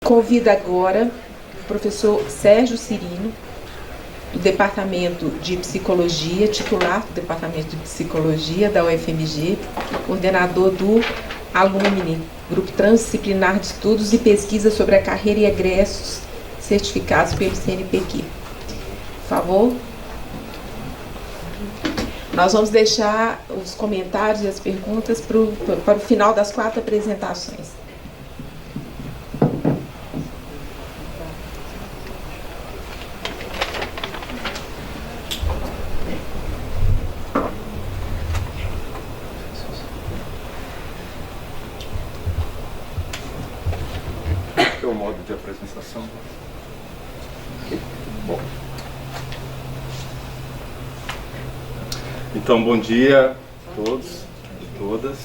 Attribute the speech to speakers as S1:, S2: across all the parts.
S1: Convido agora o professor Sérgio Cirino, do Departamento de Psicologia, titular do Departamento de Psicologia da UFMG, coordenador do Alumni, Grupo Transdisciplinar de Estudos e Pesquisa sobre a Carreira e Egressos certificados pelo CNPq. Por favor. Nós vamos deixar os comentários e as perguntas para o final das 4 apresentações.
S2: É o modo de apresentação. Bom. Então, bom dia a todos e todas.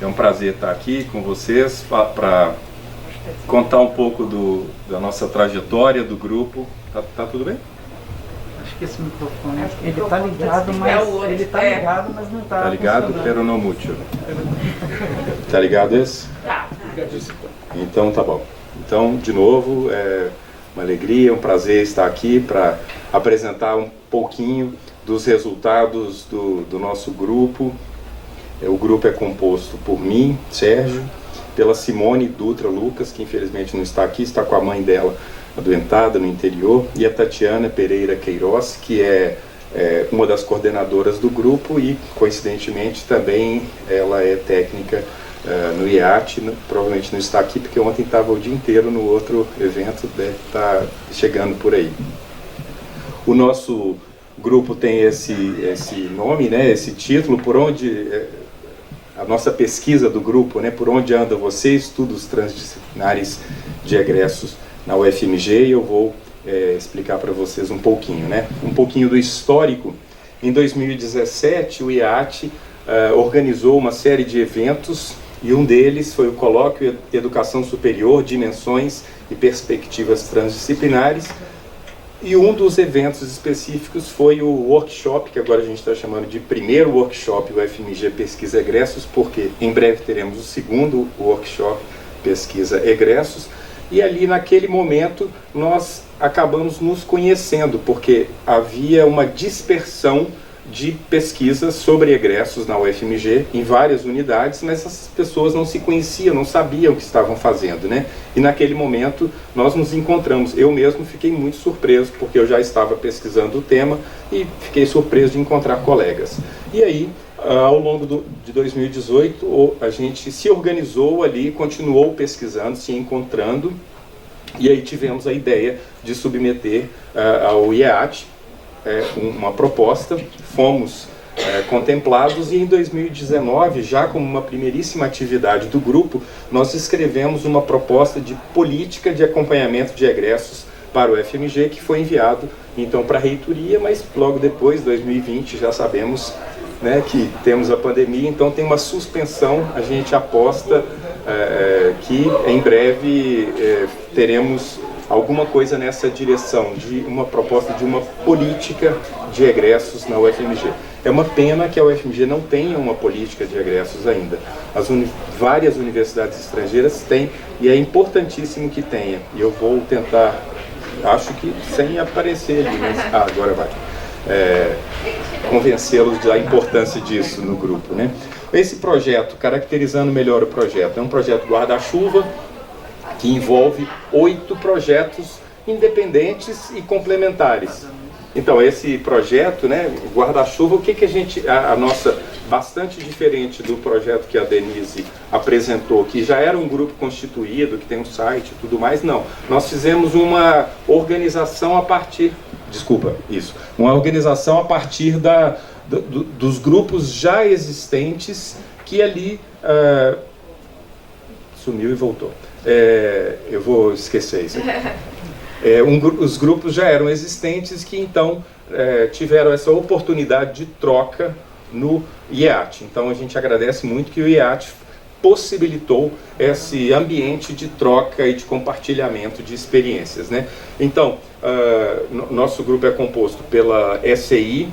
S2: É um prazer estar aqui com vocês para contar um pouco da nossa trajetória do grupo. Tá tudo bem?
S3: Acho que esse microfone, ele está ligado, mas ele está ligado, mas não está.
S2: Tá ligado, pero não mútil. Tá ligado esse?
S1: Tá.
S2: Então tá bom. Então, de novo, é uma alegria, um prazer estar aqui para apresentar um pouquinho dos resultados do nosso grupo. O grupo é composto por mim, Sérgio, pela Simone Dutra Lucas, que infelizmente não está aqui, está com a mãe dela adoentada no interior, e a Tatiana Pereira Queiroz, que é uma das coordenadoras do grupo e, coincidentemente, também ela é técnica no IAT, provavelmente não está aqui porque ontem estava o dia inteiro no outro evento, deve estar chegando por aí. O nosso grupo tem esse nome, né, esse título, por onde a nossa pesquisa do grupo, né, por onde anda você, estudos transdisciplinares de egressos na UFMG, e eu vou explicar para vocês um pouquinho, né, um pouquinho do histórico. Em 2017, o IAT organizou uma série de eventos, e um deles foi o Colóquio Educação Superior, Dimensões e Perspectivas Transdisciplinares, e um dos eventos específicos foi o workshop, que agora a gente está chamando de primeiro workshop UFMG Pesquisa Egressos, porque em breve teremos o segundo workshop Pesquisa Egressos, e ali naquele momento nós acabamos nos conhecendo, porque havia uma dispersão de pesquisas sobre egressos na UFMG, em várias unidades, mas essas pessoas não se conheciam, não sabiam o que estavam fazendo, né? E naquele momento nós nos encontramos. Eu mesmo fiquei muito surpreso, porque eu já estava pesquisando o tema e fiquei surpreso de encontrar colegas. E aí, ao longo de 2018, a gente se organizou ali, continuou pesquisando, se encontrando, e aí tivemos a ideia de submeter ao IEAT uma proposta, fomos contemplados, e em 2019, já como uma primeiríssima atividade do grupo, nós escrevemos uma proposta de política de acompanhamento de egressos para o UFMG, que foi enviado então para a reitoria, mas logo depois, 2020, já sabemos, né, que temos a pandemia, então tem uma suspensão. A gente aposta que em breve teremos alguma coisa nessa direção, de uma proposta de uma política de egressos na UFMG. É uma pena que a UFMG não tenha uma política de egressos ainda. Várias universidades estrangeiras têm, e é importantíssimo que tenha. E eu vou tentar, acho que sem aparecer ali, mas agora vai, convencê-los da importância disso no grupo, né? Esse projeto, caracterizando melhor o projeto, é um projeto guarda-chuva, que envolve 8 projetos independentes e complementares. Então, esse projeto, né, guarda-chuva, o que a gente, a nossa, bastante diferente do projeto que a Denise apresentou, que já era um grupo constituído, que tem um site e tudo mais, não. Nós fizemos uma organização a partir, uma organização a partir dos grupos já existentes, que ali sumiu e voltou. Eu vou esquecer isso aqui. Os grupos já eram existentes, que então tiveram essa oportunidade de troca no IEAT. Então a gente agradece muito que o IEAT possibilitou esse ambiente de troca e de compartilhamento de experiências, né? Então, nosso grupo é composto pela SEI,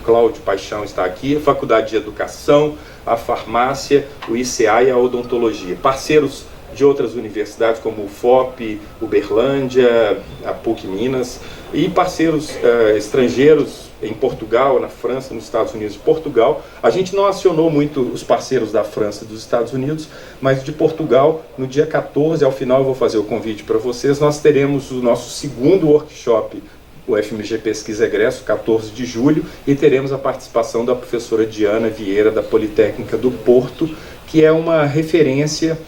S2: Cláudio Paixão está aqui, a Faculdade de Educação, a Farmácia, o ICA e a Odontologia. Parceiros de outras universidades como o FOP, Uberlândia, a PUC Minas, e parceiros estrangeiros em Portugal, na França, nos Estados Unidos e Portugal. A gente não acionou muito os parceiros da França e dos Estados Unidos, mas de Portugal, no dia 14, ao final eu vou fazer o convite para vocês, nós teremos o nosso segundo workshop, o FMG Pesquisa Egresso, 14 de julho, e teremos a participação da professora Diana Vieira, da Politécnica do Porto, que é uma referência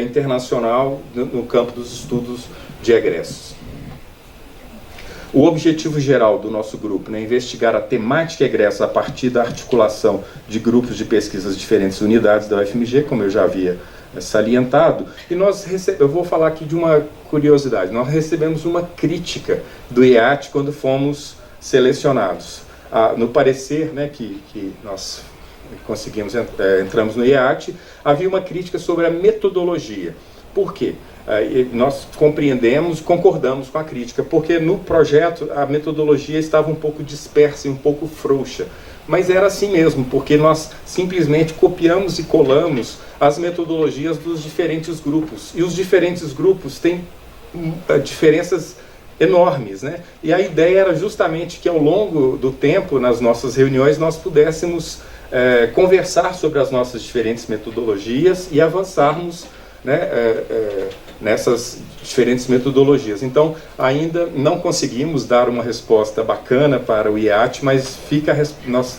S2: internacional no campo dos estudos de egressos. O objetivo geral do nosso grupo é investigar a temática egressa a partir da articulação de grupos de pesquisas de diferentes unidades da UFMG, como eu já havia salientado, e eu vou falar aqui de uma curiosidade. Nós recebemos uma crítica do IEAT quando fomos selecionados. No parecer, né, que nós conseguimos, entramos no IEAT, havia uma crítica sobre a metodologia. Por quê? Nós compreendemos, concordamos com a crítica, porque no projeto a metodologia estava um pouco dispersa e um pouco frouxa. Mas era assim mesmo, porque nós simplesmente copiamos e colamos as metodologias dos diferentes grupos. E os diferentes grupos têm diferenças enormes, né? E a ideia era justamente que ao longo do tempo, nas nossas reuniões, nós pudéssemos conversar sobre as nossas diferentes metodologias e avançarmos, né, nessas diferentes metodologias. Então, ainda não conseguimos dar uma resposta bacana para o IEAT, mas nós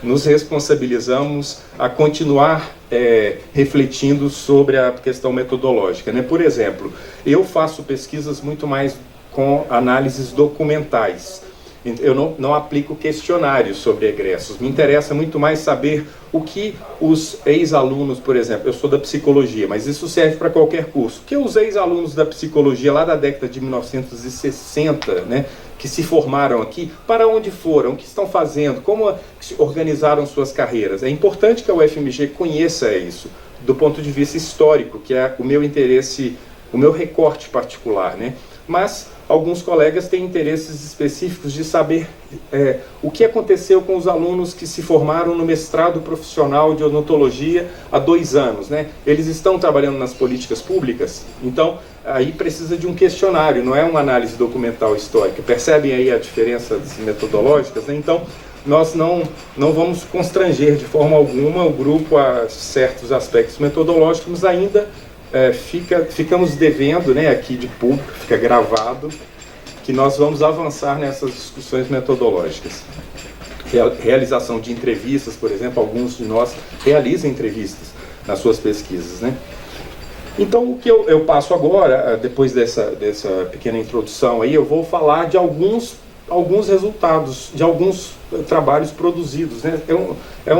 S2: nos responsabilizamos a continuar refletindo sobre a questão metodológica, né? Por exemplo, eu faço pesquisas muito mais com análises documentais. Eu não aplico questionários sobre egressos. Me interessa muito mais saber o que os ex-alunos, por exemplo, eu sou da psicologia, mas isso serve para qualquer curso. O que os ex-alunos da psicologia lá da década de 1960, né, que se formaram aqui, para onde foram, o que estão fazendo, como organizaram suas carreiras. É importante que a UFMG conheça isso, do ponto de vista histórico, que é o meu interesse, o meu recorte particular, né? Mas alguns colegas têm interesses específicos de saber o que aconteceu com os alunos que se formaram no mestrado profissional de odontologia há 2 anos, né? Eles estão trabalhando nas políticas públicas, então aí precisa de um questionário, não é uma análise documental histórica. Percebem aí a diferença metodológicas, né? Então, nós não vamos constranger de forma alguma o grupo a certos aspectos metodológicos, mas ainda ficamos devendo, né, aqui de público, fica gravado, que nós vamos avançar nessas discussões metodológicas. Realização de entrevistas, por exemplo, alguns de nós realizam entrevistas nas suas pesquisas, né? Então, o que eu passo agora, depois dessa pequena introdução aí, eu vou falar de alguns resultados, de alguns trabalhos produzidos, né?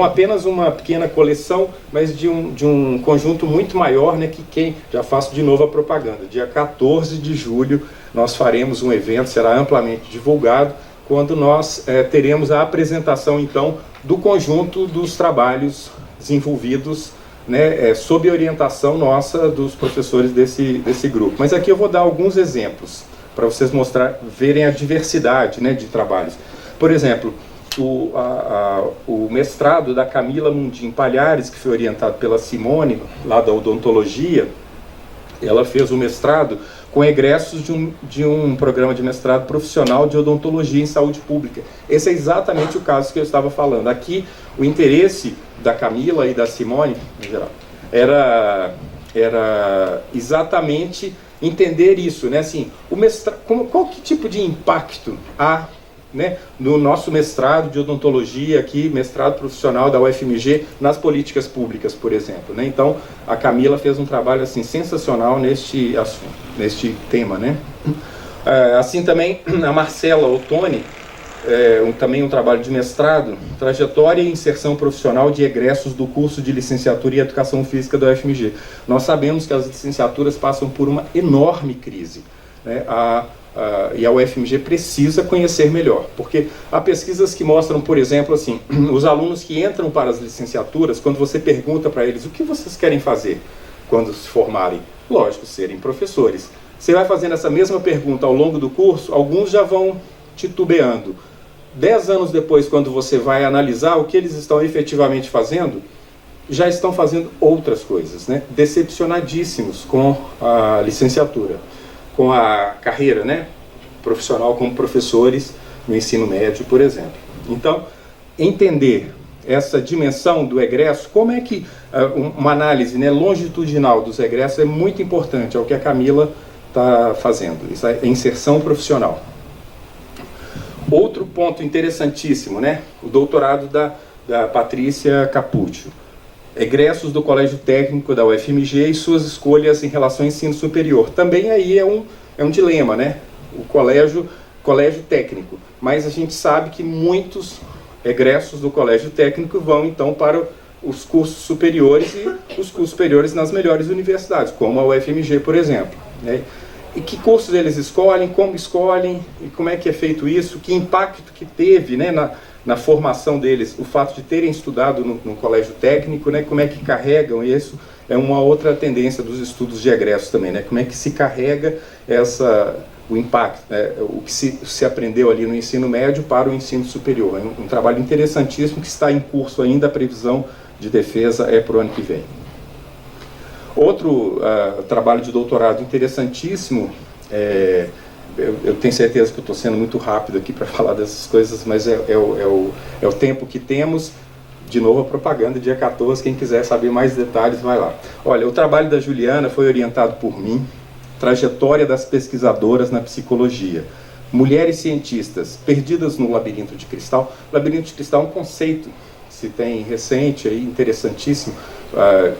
S2: Apenas uma pequena coleção, mas de um conjunto muito maior, né? Que já faço de novo a propaganda. Dia 14 de julho nós faremos um evento, será amplamente divulgado, quando nós teremos a apresentação, então, do conjunto dos trabalhos desenvolvidos, né, sob orientação nossa dos professores desse grupo. Mas aqui eu vou dar alguns exemplos, para vocês verem a diversidade, né, de trabalhos. Por exemplo, o mestrado da Camila Mundim Palhares, que foi orientado pela Simone, lá da odontologia, ela fez o mestrado com egressos de um programa de mestrado profissional de odontologia em saúde pública. Esse é exatamente o caso que eu estava falando. Aqui, o interesse da Camila e da Simone, em geral, era exatamente entender isso, né? Assim, qual que tipo de impacto há, né, no nosso mestrado de odontologia aqui, mestrado profissional da UFMG, nas políticas públicas, por exemplo, né? Então, a Camila fez um trabalho assim sensacional neste tema, né? Assim também a Marcela Ottoni, também um trabalho de mestrado, trajetória e inserção profissional de egressos do curso de licenciatura em Educação Física da UFMG. Nós sabemos que as licenciaturas passam por uma enorme crise, né? E a UFMG precisa conhecer melhor, porque há pesquisas que mostram, por exemplo, assim, os alunos que entram para as licenciaturas, quando você pergunta para eles o que vocês querem fazer quando se formarem, lógico, serem professores. Você vai fazendo essa mesma pergunta ao longo do curso, alguns já vão titubeando. 10 anos depois, quando você vai analisar o que eles estão efetivamente fazendo, já estão fazendo outras coisas, né? Decepcionadíssimos com a licenciatura, com a carreira, né, profissional como professores no ensino médio, por exemplo. Então, entender essa dimensão do egresso, como é que uma análise, né, longitudinal dos egressos é muito importante, é o que a Camila está fazendo, isso é inserção profissional. Outro ponto interessantíssimo, né, o doutorado da Patrícia Capuccio. Egressos do Colégio Técnico da UFMG e suas escolhas em relação ao ensino superior. Também aí é um dilema, né? O colégio técnico. Mas a gente sabe que muitos egressos do Colégio Técnico vão então para os cursos superiores e os cursos superiores nas melhores universidades, como a UFMG, por exemplo, né? E que cursos eles escolhem, como escolhem, e como é que é feito isso, que impacto que teve, né, na formação deles, o fato de terem estudado no colégio técnico, né, como é que carregam isso, é uma outra tendência dos estudos de egressos também, né, como é que se carrega o impacto, né, o que se aprendeu ali no ensino médio para o ensino superior. É um trabalho interessantíssimo que está em curso ainda, a previsão de defesa é para o ano que vem. Outro trabalho de doutorado interessantíssimo, eu tenho certeza que eu estou sendo muito rápido aqui para falar dessas coisas, mas é o tempo que temos. De novo a propaganda, dia 14, quem quiser saber mais detalhes, vai lá. Olha, o trabalho da Juliana foi orientado por mim, trajetória das pesquisadoras na psicologia. Mulheres cientistas perdidas no labirinto de cristal. Labirinto de cristal é um conceito, se tem recente, aí, interessantíssimo,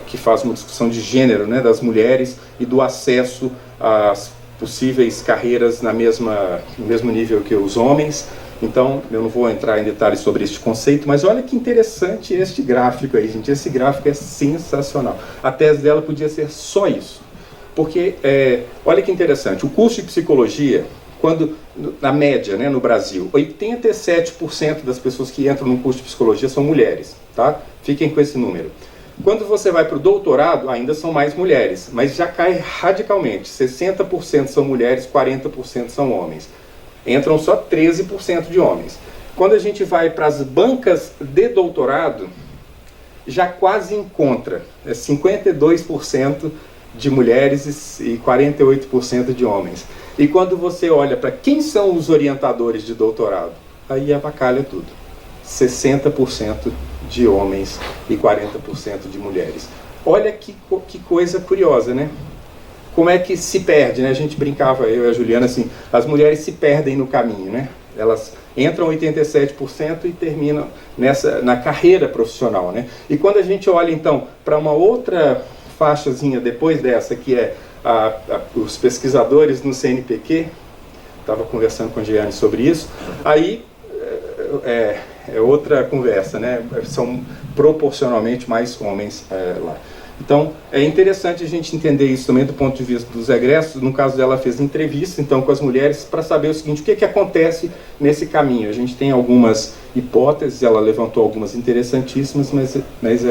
S2: que faz uma discussão de gênero, né, das mulheres e do acesso às possíveis carreiras no mesmo nível que os homens. Então, eu não vou entrar em detalhes sobre este conceito, mas olha que interessante este gráfico aí, gente. Esse gráfico é sensacional. A tese dela podia ser só isso. Porque, olha que interessante, o curso de psicologia, quando, na média, né, no Brasil, 87% das pessoas que entram no curso de psicologia são mulheres, tá? Fiquem com esse número. Quando você vai para o doutorado, ainda são mais mulheres, mas já cai radicalmente. 60% são mulheres, 40% são homens. Entram só 13% de homens. Quando a gente vai para as bancas de doutorado, já quase encontra 52% de mulheres e 48% de homens. E quando você olha para quem são os orientadores de doutorado, aí avacalha tudo. 60% de homens e 40% de mulheres. Olha que coisa curiosa, né? Como é que se perde, né? A gente brincava, eu e a Juliana, assim, as mulheres se perdem no caminho, né? Elas entram 87% e terminam na carreira profissional, né? E quando a gente olha, então, para uma outra faixazinha depois dessa, que é os pesquisadores no CNPq, estava conversando com a Giane sobre isso, aí é outra conversa, né? São proporcionalmente mais homens lá. Então, é interessante a gente entender isso também do ponto de vista dos egressos. No caso dela, fez entrevista então com as mulheres para saber o seguinte: o que acontece nesse caminho. A gente tem algumas hipóteses, ela levantou algumas interessantíssimas, mas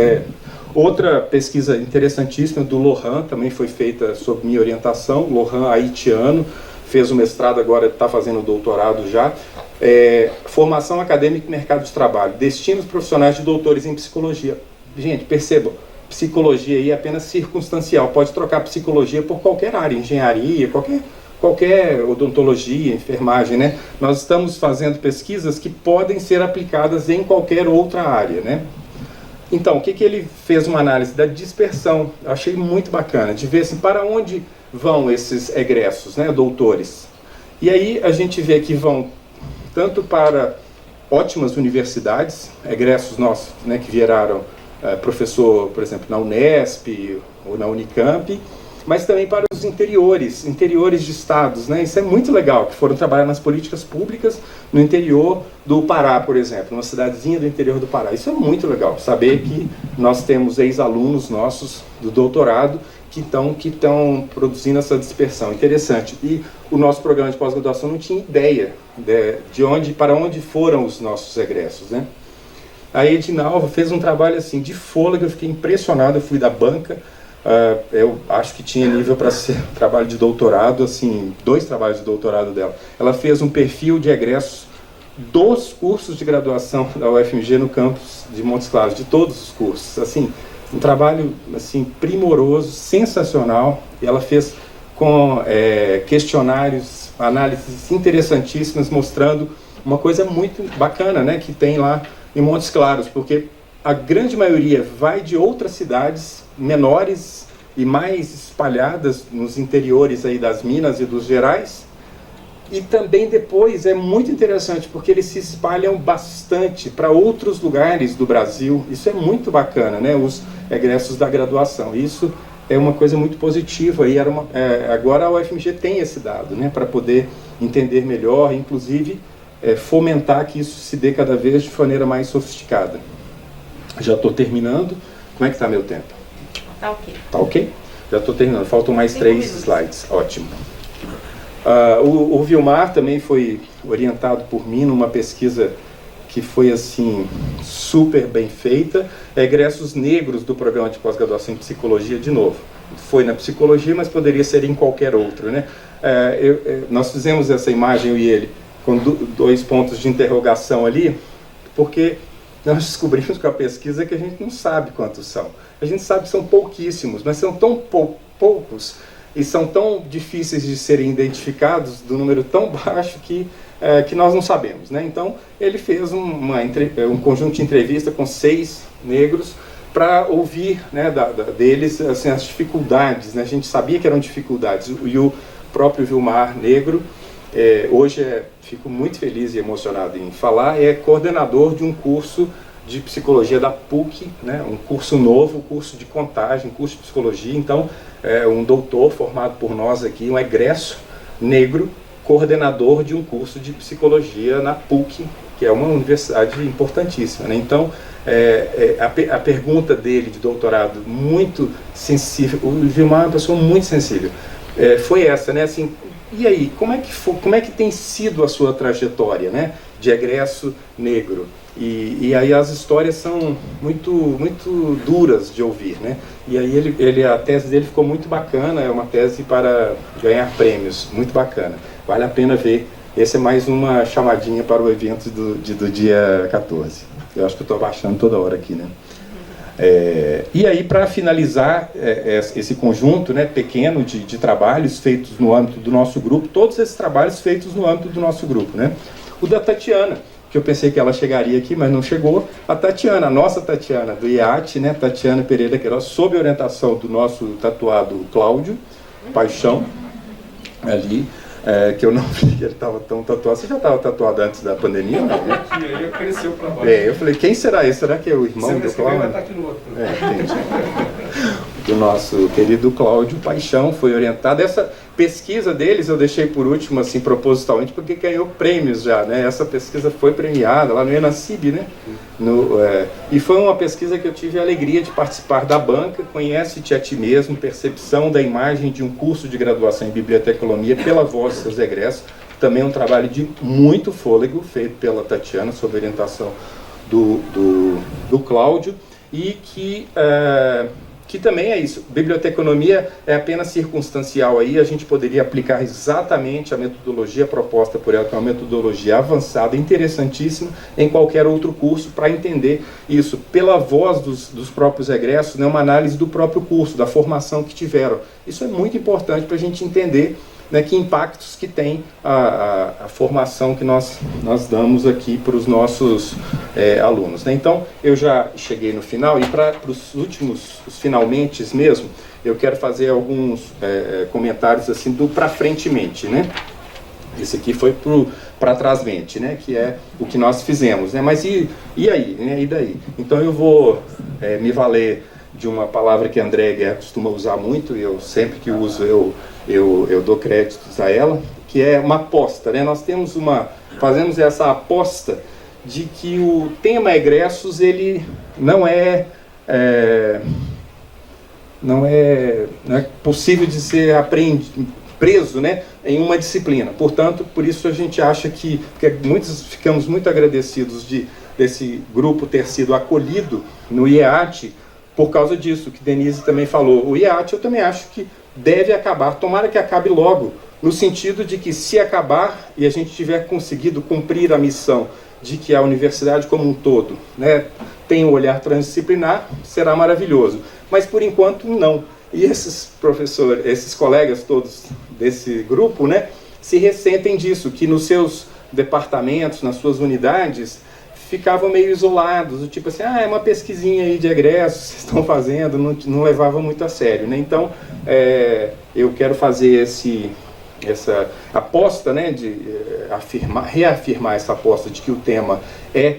S2: outra pesquisa interessantíssima do Lohan, também foi feita sob minha orientação. Lohan, haitiano, fez o mestrado, agora está fazendo o doutorado já. Formação acadêmica e mercado de trabalho, destinos profissionais de doutores em psicologia. Gente, percebam, psicologia aí é apenas circunstancial, pode trocar psicologia por qualquer área, engenharia, qualquer odontologia, enfermagem, né? Nós estamos fazendo pesquisas que podem ser aplicadas em qualquer outra área, né? Então, o que ele fez uma análise da dispersão, eu achei muito bacana, de ver assim, para onde vão esses egressos, né, doutores. E aí a gente vê que vão tanto para ótimas universidades, egressos nossos, né, que viraram professor, por exemplo, na Unesp ou na Unicamp, mas também para os interiores de estados, né? Isso é muito legal, que foram trabalhar nas políticas públicas no interior do Pará, por exemplo, numa cidadezinha do interior do Pará. Isso é muito legal, saber que nós temos ex-alunos nossos do doutorado que estão produzindo essa dispersão. Interessante. E o nosso programa de pós-graduação não tinha ideia para onde foram os nossos egressos, né? A Edinalva fez um trabalho assim de fôlego, eu fiquei impressionado, eu fui da banca, eu acho que tinha nível para ser trabalho de doutorado, assim, 2 trabalhos de doutorado dela. Ela fez um perfil de egressos dos cursos de graduação da UFMG no campus de Montes Claros, de todos os cursos, assim, um trabalho assim primoroso, sensacional. Ela fez com questionários, análises interessantíssimas, mostrando uma coisa muito bacana, né, que tem lá em Montes Claros, porque a grande maioria vai de outras cidades menores e mais espalhadas nos interiores aí das Minas e dos Gerais. E também depois é muito interessante, porque eles se espalham bastante para outros lugares do Brasil. Isso é muito bacana, né? Os egressos da graduação. Isso é uma coisa muito positiva. E agora a UFMG tem esse dado, né? Para poder entender melhor, inclusive fomentar que isso se dê cada vez de maneira mais sofisticada. Já estou terminando. Como é que está meu tempo?
S1: Tá ok.
S2: Tá ok? Já estou terminando. Faltam mais 3 slides. Ótimo. O Vilmar também foi orientado por mim numa pesquisa que foi assim super bem feita, egressos negros do programa de pós-graduação em psicologia. De novo, foi na psicologia, mas poderia ser em qualquer outro, né? Nós fizemos essa imagem, eu e ele, com 2 pontos de interrogação ali, porque nós descobrimos com a pesquisa que a gente não sabe quantos são. A gente sabe que são pouquíssimos, mas são tão poucos e são tão difíceis de serem identificados, do número tão baixo que nós não sabemos, né? Então, ele fez um conjunto de entrevista com 6 negros para ouvir, né, deles assim, as dificuldades, né? A gente sabia que eram dificuldades, e o próprio Vilmar Negro, hoje fico muito feliz e emocionado em falar, é coordenador de um curso de psicologia da PUC, né, um curso novo, curso de contagem, curso de psicologia. Então, um doutor formado por nós aqui, um egresso negro, coordenador de um curso de psicologia na PUC, que é uma universidade importantíssima, né? Então, a pergunta dele de doutorado, muito sensível, o Vilmar é uma pessoa muito sensível, foi essa, né? Assim, e aí, como é que tem sido a sua trajetória, né, de egresso negro? E aí as histórias são muito, muito duras de ouvir, né? E aí a tese dele ficou muito bacana, é uma tese para ganhar prêmios, muito bacana. Vale a pena ver. Esse é mais uma chamadinha para o evento do dia 14. Eu acho que eu estou abaixando toda hora aqui, né? E aí, para finalizar esse conjunto, né, pequeno de trabalhos feitos no âmbito do nosso grupo, todos esses trabalhos feitos no âmbito do nosso grupo, né? O da Tatiana, que eu pensei que ela chegaria aqui, mas não chegou. A Tatiana, a nossa Tatiana, do IAT, né, Tatiana Pereira Queiroz, sob a orientação do nosso tatuado Cláudio Paixão, ali, que eu não vi que ele estava tão tatuado. Você já estava tatuado antes da pandemia? Não, né?
S4: Ele cresceu para baixo.
S2: Eu falei, quem será esse? Será que é o irmão do Cláudio?
S4: Vai estar aqui no outro.
S2: Entendi. Do nosso querido Cláudio Paixão, foi orientado. Essa pesquisa deles eu deixei por último, assim, propositalmente, porque ganhou prêmios já, né? Essa pesquisa foi premiada lá no Enacib, né? E foi uma pesquisa que eu tive a alegria de participar da banca, Conhece-te a ti mesmo, percepção da imagem de um curso de graduação em biblioteconomia pela voz dos seus egressos. Também um trabalho de muito fôlego, feito pela Tatiana, sob orientação do Cláudio, e que também é isso. Biblioteconomia é apenas circunstancial aí, a gente poderia aplicar exatamente a metodologia proposta por ela, que é uma metodologia avançada, interessantíssima, em qualquer outro curso, para entender isso pela voz dos próprios egressos, né, uma análise do próprio curso, da formação que tiveram. Isso é muito importante para a gente entender, né, que impactos que tem a formação que nós damos aqui para os nossos alunos, né? Então, eu já cheguei no final, e para os últimos, os finalmente mesmo, eu quero fazer alguns comentários assim do para frentemente, né? Esse aqui foi para trásmente, né? Que é o que nós fizemos, né? Mas e aí, né? E daí? Então eu vou me valer de uma palavra que a André Guerra costuma usar muito, e eu sempre que uso eu dou créditos a ela, que é uma aposta, né? Nós fazemos essa aposta de que o tema egressos, ele não é possível de ser preso, né, em uma disciplina. Portanto, por isso a gente acha que ficamos muito agradecidos desse grupo ter sido acolhido no IEAT, por causa disso, que Denise também falou. O IEAT eu também acho que deve acabar, tomara que acabe logo, no sentido de que se acabar e a gente tiver conseguido cumprir a missão de que a universidade como um todo, né, tem um olhar transdisciplinar, será maravilhoso. Mas por enquanto não. E esses professores, esses colegas todos desse grupo, né, se ressentem disso, que nos seus departamentos, nas suas unidades, ficavam meio isolados, do tipo assim, é uma pesquisinha aí de egressos que vocês estão fazendo, não levava muito a sério, né? Então, eu quero fazer essa aposta, né, de reafirmar essa aposta de que o tema é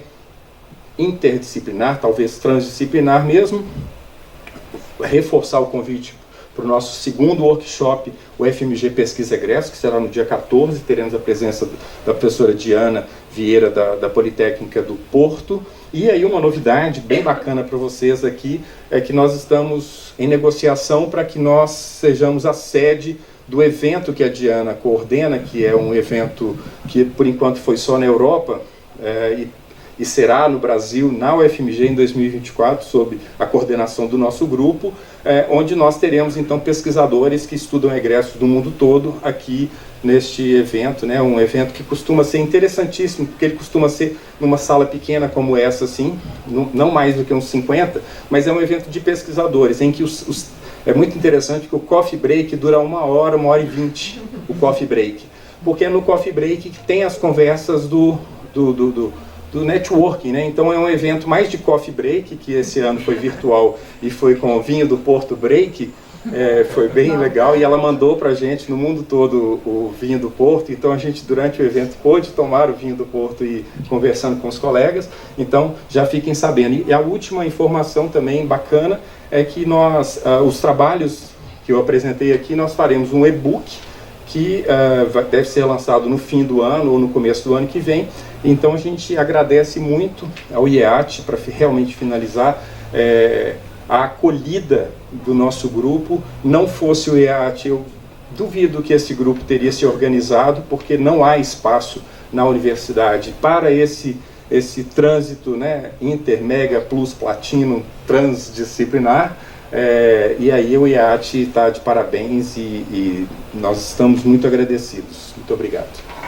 S2: interdisciplinar, talvez transdisciplinar mesmo, reforçar o convite para o nosso segundo workshop, o FMG Pesquisa Egresso, que será no dia 14, teremos a presença da professora Diana Vieira, da Politécnica do Porto. E aí uma novidade bem bacana para vocês aqui, é que nós estamos em negociação para que nós sejamos a sede do evento que a Diana coordena, que é um evento que por enquanto foi só na Europa, e será no Brasil, na UFMG, em 2024, sob a coordenação do nosso grupo, onde nós teremos, então, pesquisadores que estudam egressos do mundo todo aqui neste evento, né? Um evento que costuma ser interessantíssimo, porque ele costuma ser numa sala pequena como essa, assim, não mais do que uns 50, mas é um evento de pesquisadores, em que é muito interessante que o coffee break dura 1 hora, 1 hora e 20, o coffee break, porque é no coffee break que tem as conversas do networking, né? Então é um evento mais de coffee break, que esse ano foi virtual e foi com o vinho do Porto Break, foi bem legal, e ela mandou pra gente no mundo todo o vinho do Porto, então a gente durante o evento pôde tomar o vinho do Porto e conversando com os colegas, então já fiquem sabendo. E a última informação também bacana é que nós, os trabalhos que eu apresentei aqui, nós faremos um e-book que deve ser lançado no fim do ano ou no começo do ano que vem. Então a gente agradece muito ao IEAT, para realmente finalizar, a acolhida do nosso grupo. Não fosse o IEAT, eu duvido que esse grupo teria se organizado, porque não há espaço na universidade para esse trânsito, né, inter, mega, plus, platino, transdisciplinar. E aí o IEAT está de parabéns e nós estamos muito agradecidos. Muito obrigado.